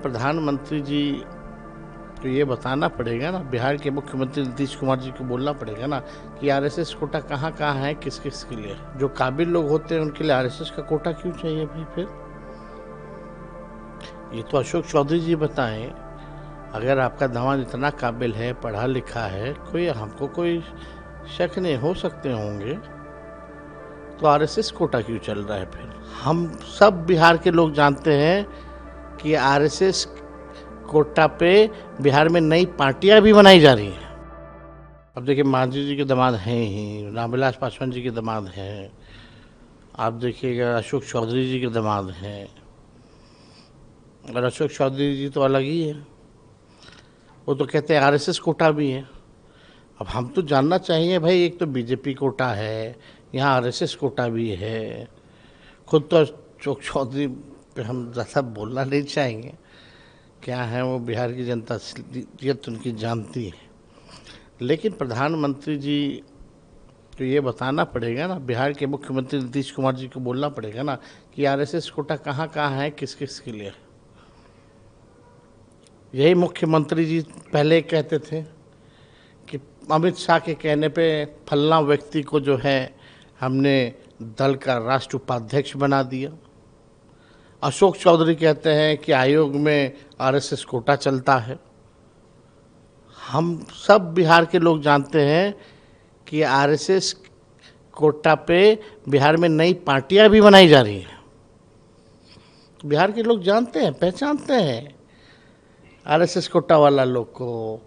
प्रधानमंत्री जी को ये बताना पड़ेगा ना, बिहार के मुख्यमंत्री नीतीश कुमार जी को बोलना पड़ेगा ना कि आरएसएस कोटा कहाँ कहाँ है, किस किस के लिए। जो काबिल लोग होते हैं उनके लिए आरएसएस का कोटा क्यों चाहिए भाई? फिर ये तो अशोक चौधरी जी बताएं। अगर आपका दामाद इतना काबिल है, पढ़ा लिखा है, हमको कोई शक नहीं, हो सकते होंगे, तो आरएसएस कोटा क्यों चल रहा है? फिर हम सब बिहार के लोग जानते हैं कि आरएसएस कोटा पे बिहार में नई पार्टियां भी बनाई जा रही हैं। अब देखिए, मांझी जी के दामाद हैं ही, रामविलास पासवान जी के दामाद हैं, आप देखिएगा अशोक चौधरी जी के दामाद हैं, और अशोक चौधरी जी तो अलग ही है, वो तो कहते हैं आरएसएस कोटा भी है। अब हम तो जानना चाहिए भाई, एक तो बीजेपी कोटा है, यहाँ आरएसएस कोटा भी है। खुद तो अशोक चौधरी पे हम ज़्यादा बोलना नहीं चाहेंगे, क्या है वो बिहार की जनता असलियत उनकी जानती है। लेकिन प्रधानमंत्री जी को ये बताना पड़ेगा ना, बिहार के मुख्यमंत्री नीतीश कुमार जी को बोलना पड़ेगा ना कि आरएसएस कोटा कहाँ कहाँ है, किस किस के लिए। यही मुख्यमंत्री जी पहले कहते थे कि अमित शाह के कहने पे फलना व्यक्ति को जो है हमने दल का राष्ट्र उपाध्यक्ष बना दिया। अशोक चौधरी कहते हैं कि आयोग में आरएसएस कोटा चलता है। हम सब बिहार के लोग जानते हैं कि आरएसएस कोटा पे बिहार में नई पार्टियां भी बनाई जा रही हैं। बिहार के लोग जानते हैं, पहचानते हैं आरएसएस कोटा वाला लोग को,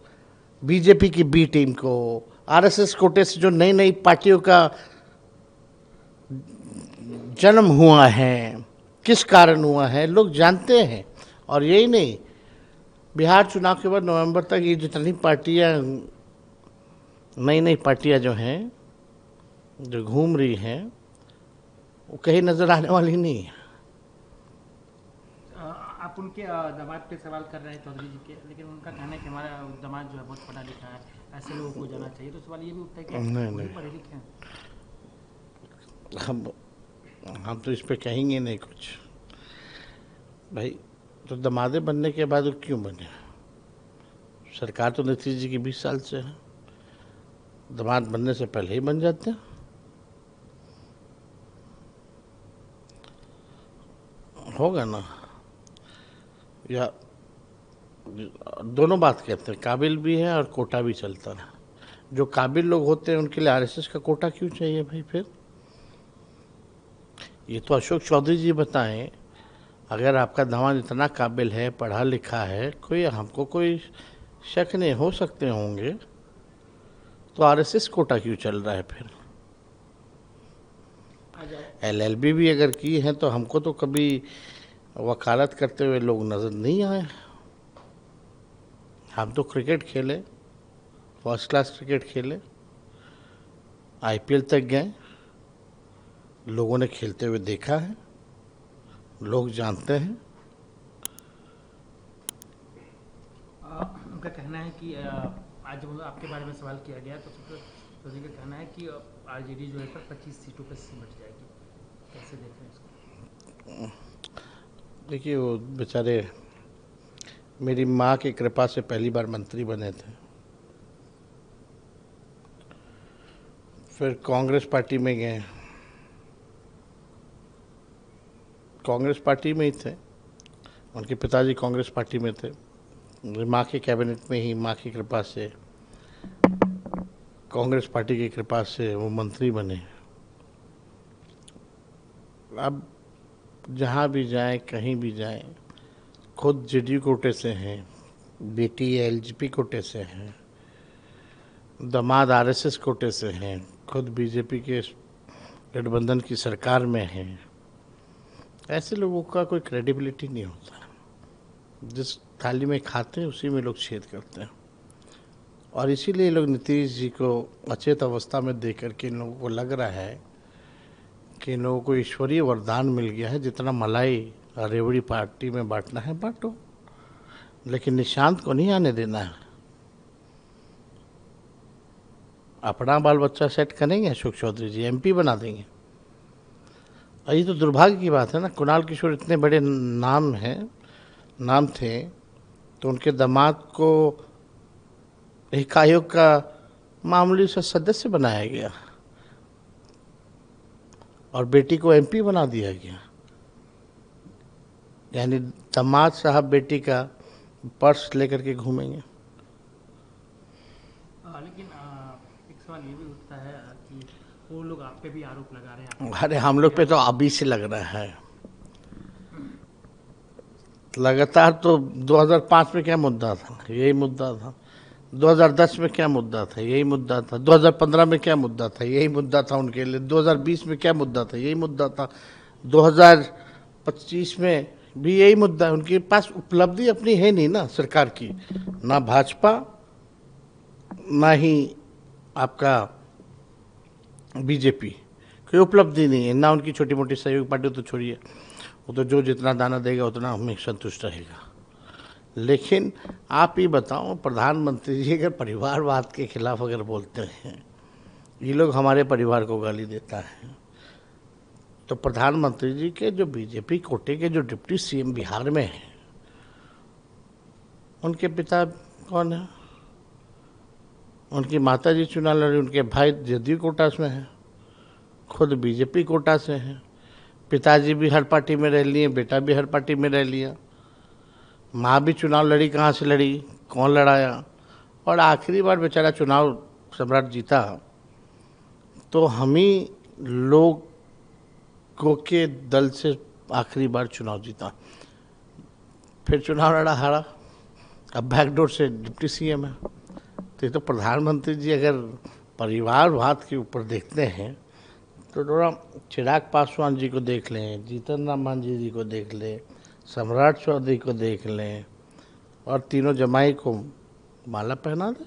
बीजेपी की बी टीम को। आरएसएस कोटे से जो नई नई पार्टियों का जन्म हुआ है, किस कारण हुआ है, लोग जानते हैं। और यही नहीं, बिहार चुनाव के बाद नवंबर तक ये जितनी पार्टियां, नई नई पार्टियां जो हैं, जो घूम रही हैं, वो कहीं नजर आने वाली नहीं है। आप उनके दामाद पे सवाल कर रहे हैं चौधरी जी के, लेकिन उनका कहना है कि हमारा दामाद जो है बहुत पढ़ा लिखा है, ऐसे लोगों को जाना चाहिए। तो सवाल ये भी उठता है कि नहीं, पढ़े लिखे हैं। हम तो इस पे कहेंगे नहीं कुछ भाई। तो दमादे बनने के बाद वो क्यों बने? सरकार तो नीतीश जी की 20 साल से है, दामाद बनने से पहले ही बन जाते हैं। होगा ना, या दोनों बात कहते हैं, काबिल भी है और कोटा भी चलता है। जो काबिल लोग होते हैं उनके लिए आरएसएस का कोटा क्यों चाहिए भाई? फिर ये तो अशोक चौधरी जी बताएं। अगर आपका दामाद इतना काबिल है, पढ़ा लिखा है, हमको कोई शक नहीं, हो सकते होंगे, तो आरएसएस कोटा क्यों चल रहा है? फिर एलएलबी भी अगर की है तो हमको तो कभी वकालत करते हुए लोग नजर नहीं आए। हम तो क्रिकेट खेले, फर्स्ट क्लास क्रिकेट खेले, आईपीएल तक गए, लोगों ने खेलते हुए देखा है, लोग जानते हैं। उनका कहना है कि आज जब आपके बारे में सवाल किया गया तो चौधरी का कहना है कि आरजेडी जो है 25 सीटों पर सिमट जाएगी। कैसे देख रहे हैं इसको? देखिए, वो बेचारे मेरी माँ की कृपा से पहली बार मंत्री बने थे, फिर कांग्रेस पार्टी में गए, कांग्रेस पार्टी में ही थे, उनके पिताजी कांग्रेस पार्टी में थे, माँ के कैबिनेट में ही माँ की कृपा से, कांग्रेस पार्टी की कृपा से वो मंत्री बने। अब जहाँ भी जाएं, कहीं भी जाएं, खुद जेडीयू कोटे से हैं, बेटी एलजेपी कोटे से हैं, दामाद आरएसएस कोटे से हैं, खुद बीजेपी के गठबंधन की सरकार में हैं। ऐसे लोगों का कोई क्रेडिबिलिटी नहीं होता। जिस थाली में खाते हैं उसी में लोग छेद करते हैं। और इसीलिए लोग नीतीश जी को अचेत अवस्था में देख करके इन लोगों को लग रहा है कि इन लोगों को ईश्वरीय वरदान मिल गया है, जितना मलाई रेवड़ी पार्टी में बांटना है बांटो, लेकिन निशांत को नहीं आने देना है। अपना बाल बच्चा सेट करेंगे अशोक चौधरी जी, एमपी बना देंगे। और ये तो दुर्भाग्य की बात है ना, कुणाल किशोर इतने बड़े नाम हैं, नाम थे, तो उनके दामाद को एक आयोग का मामूली सा सदस्य बनाया गया और बेटी को एमपी बना दिया गया। यानी दामाद साहब बेटी का पर्स लेकर के घूमेंगे। लेकिन एक सवाल ये भी उठता है कि वो लोग आप पे भी आरोप लगा रहे हैं। अरे हम लोग पे तो अभी से लग रहा है लगातार। तो 2005 में क्या मुद्दा था, यही मुद्दा था। 2010 में क्या मुद्दा था, यही मुद्दा था। 2015 में क्या मुद्दा था, यही मुद्दा था उनके लिए। 2020 में क्या मुद्दा था, यही मुद्दा था। 2025 में भी यही मुद्दा है। उनके पास उपलब्धि अपनी है नहीं ना सरकार की, ना भाजपा ना ही आपका बीजेपी, कोई उपलब्धि नहीं है। ना उनकी छोटी मोटी सहयोगी पार्टी तो छोड़िए, वो तो जो जितना दाना देगा उतना हमें संतुष्ट रहेगा। लेकिन आप ये बताओ, प्रधानमंत्री जी अगर परिवारवाद के खिलाफ अगर बोलते हैं, ये लोग हमारे परिवार को गाली देता है, तो प्रधानमंत्री जी के जो बीजेपी कोटे के जो डिप्टी सीएम बिहार में हैं, उनके पिता कौन है? उनकी माता जी चुनाव लड़ी, उनके भाई जदयू कोटा में हैं, खुद बीजेपी कोटा से हैं। पिताजी भी हर पार्टी में रह लिए, बेटा भी हर पार्टी में रह लिया। माँ भी चुनाव लड़ी, कहाँ से लड़ी, कौन लड़ाया? और आखिरी बार बेचारा चुनाव सम्राट जीता तो हम ही लोगों के दल से आखिरी बार चुनाव जीता। फिर चुनाव लड़ा, हारा, अब बैकडोर से डिप्टी सीएम है। तो ये तो प्रधानमंत्री जी अगर परिवारवाद के ऊपर देखते हैं तो थोड़ा चिराग पासवान जी को देख लें, जीतन राम मांझी जी को देख लें, सम्राट चौधरी को देख लें और तीनों जमाई को माला पहना दें।